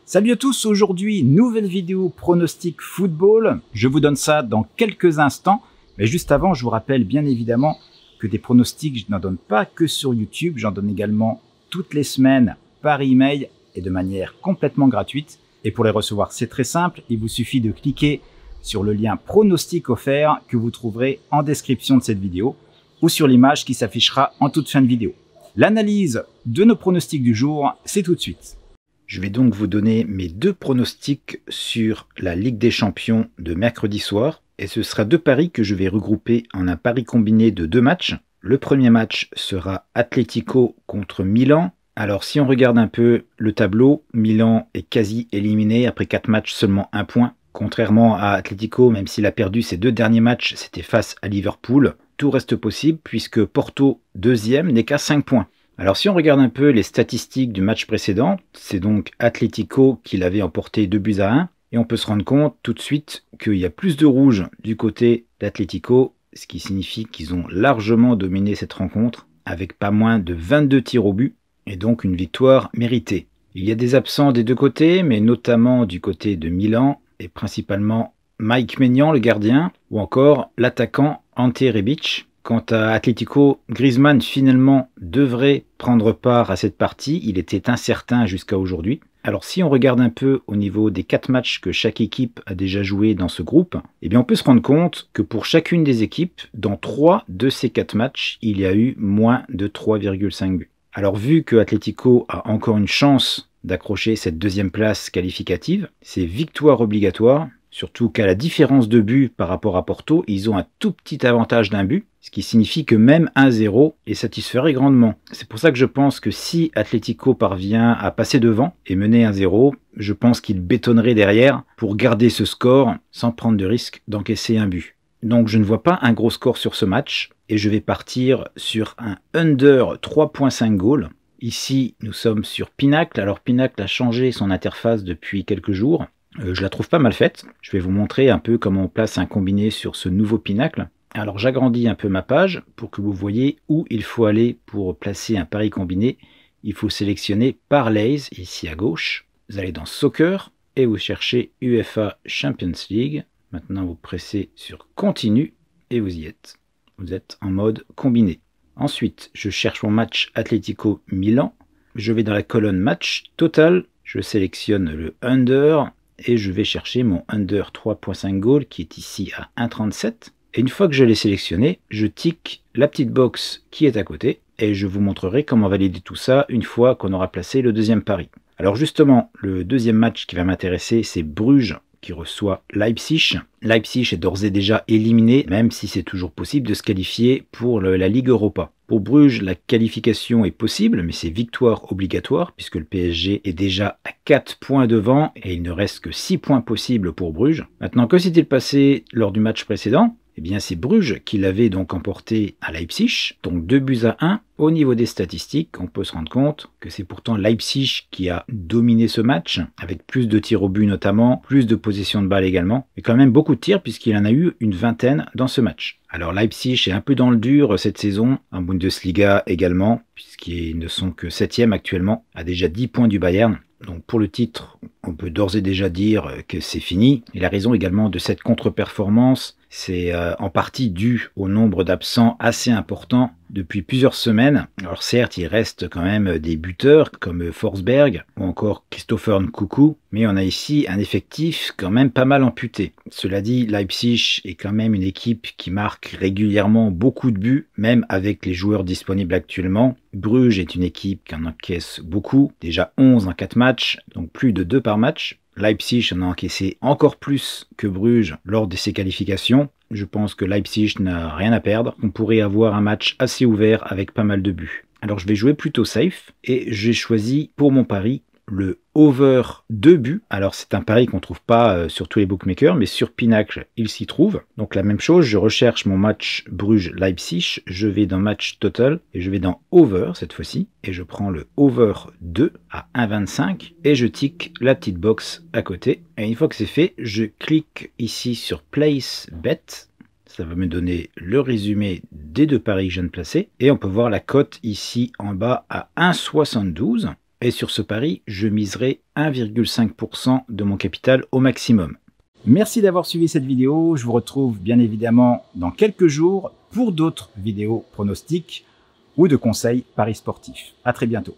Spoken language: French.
Salut à tous, aujourd'hui nouvelle vidéo pronostic football. Je vous donne ça dans quelques instants, mais juste avant je vous rappelle bien évidemment que des pronostics je n'en donne pas que sur YouTube, j'en donne également toutes les semaines par email et de manière complètement gratuite. Et pour les recevoir c'est très simple, il vous suffit de cliquer sur le lien pronostic offert que vous trouverez en description de cette vidéo ou sur l'image qui s'affichera en toute fin de vidéo. L'analyse de nos pronostics du jour, c'est tout de suite. Je vais donc vous donner mes deux pronostics sur la Ligue des Champions de mercredi soir. Et ce sera deux paris que je vais regrouper en un pari combiné de deux matchs. Le premier match sera Atlético contre Milan. Alors si on regarde un peu le tableau, Milan est quasi éliminé après 4 matchs, seulement 1 point. Contrairement à Atlético, même s'il a perdu ses 2 derniers matchs, c'était face à Liverpool. Tout reste possible puisque Porto, deuxième, n'est qu'à 5 points. Alors si on regarde un peu les statistiques du match précédent, c'est donc Atlético qui l'avait emporté 2-1. Et on peut se rendre compte tout de suite qu'il y a plus de rouge du côté d'Atlético, ce qui signifie qu'ils ont largement dominé cette rencontre avec pas moins de 22 tirs au but et donc une victoire méritée. Il y a des absents des deux côtés, mais notamment du côté de Milan et principalement Mike Maignan, le gardien, ou encore l'attaquant Ante Rebic. Quant à Atlético, Griezmann finalement devrait prendre part à cette partie, il était incertain jusqu'à aujourd'hui. Alors si on regarde un peu au niveau des 4 matchs que chaque équipe a déjà joué dans ce groupe, eh bien on peut se rendre compte que pour chacune des équipes, dans 3 de ces 4 matchs, il y a eu moins de 3,5 buts. Alors vu que Atlético a encore une chance d'accrocher cette deuxième place qualificative, c'est victoire obligatoire. Surtout qu'à la différence de but par rapport à Porto, ils ont un tout petit avantage d'un but, ce qui signifie que même 1-0 les satisferait grandement. C'est pour ça que je pense que si Atlético parvient à passer devant et mener 1-0, je pense qu'il bétonnerait derrière pour garder ce score sans prendre de risque d'encaisser un but. Donc je ne vois pas un gros score sur ce match et je vais partir sur un under 3.5 goals. Ici, nous sommes sur Pinacle. Alors Pinacle a changé son interface depuis quelques jours. Je la trouve pas mal faite. Je vais vous montrer un peu comment on place un combiné sur ce nouveau Pinacle. Alors j'agrandis un peu ma page pour que vous voyez où il faut aller pour placer un pari combiné. Il faut sélectionner Parlays ici à gauche. Vous allez dans Soccer et vous cherchez UEFA Champions League. Maintenant vous pressez sur Continue et vous y êtes. Vous êtes en mode combiné. Ensuite je cherche mon match Atlético Milan. Je vais dans la colonne match total. Je sélectionne le under. Et je vais chercher mon under 3.5 goal qui est ici à 1,37. Et une fois que je l'ai sélectionné, je tic la petite box qui est à côté et je vous montrerai comment valider tout ça une fois qu'on aura placé le deuxième pari. Alors justement, le deuxième match qui va m'intéresser, c'est Bruges qui reçoit Leipzig. Leipzig est d'ores et déjà éliminé, même si c'est toujours possible de se qualifier pour la Ligue Europa. Pour Bruges, la qualification est possible, mais c'est victoire obligatoire, puisque le PSG est déjà à 4 points devant, et il ne reste que 6 points possibles pour Bruges. Maintenant, que s'est-il passé lors du match précédent ? Eh bien, c'est Bruges qui l'avait donc emporté à Leipzig, donc 2-1. Au niveau des statistiques, on peut se rendre compte que c'est pourtant Leipzig qui a dominé ce match, avec plus de tirs au but notamment, plus de possession de balle également, et quand même beaucoup de tirs puisqu'il en a eu une vingtaine dans ce match. Alors Leipzig est un peu dans le dur cette saison, en Bundesliga également, puisqu'ils ne sont que 7e actuellement, à déjà 10 points du Bayern. Donc pour le titre, on peut d'ores et déjà dire que c'est fini. Et la raison également de cette contre-performance, c'est en partie dû au nombre d'absents assez important depuis plusieurs semaines. Alors certes, il reste quand même des buteurs comme Forsberg ou encore Christopher Nkunku, mais on a ici un effectif quand même pas mal amputé. Cela dit, Leipzig est quand même une équipe qui marque régulièrement beaucoup de buts, même avec les joueurs disponibles actuellement. Bruges est une équipe qui en encaisse beaucoup, déjà 11 en 4 matchs, donc plus de 2 par match. Leipzig en a encaissé encore plus que Bruges lors de ses qualifications. Je pense que Leipzig n'a rien à perdre. On pourrait avoir un match assez ouvert avec pas mal de buts. Alors je vais jouer plutôt safe et j'ai choisi pour mon pari le over 2 buts. Alors c'est un pari qu'on ne trouve pas sur tous les bookmakers, mais sur Pinacle, il s'y trouve. Donc la même chose, je recherche mon match Bruges-Leipzig, je vais dans match total et je vais dans over cette fois-ci. Et je prends le over 2 à 1,25 et je tic la petite box à côté. Et une fois que c'est fait, je clique ici sur place bet. Ça va me donner le résumé des deux paris que je viens de placer. Et on peut voir la cote ici en bas à 1,72. Et sur ce pari, je miserai 1,5% de mon capital au maximum. Merci d'avoir suivi cette vidéo. Je vous retrouve bien évidemment dans quelques jours pour d'autres vidéos pronostics ou de conseils paris sportifs. À très bientôt.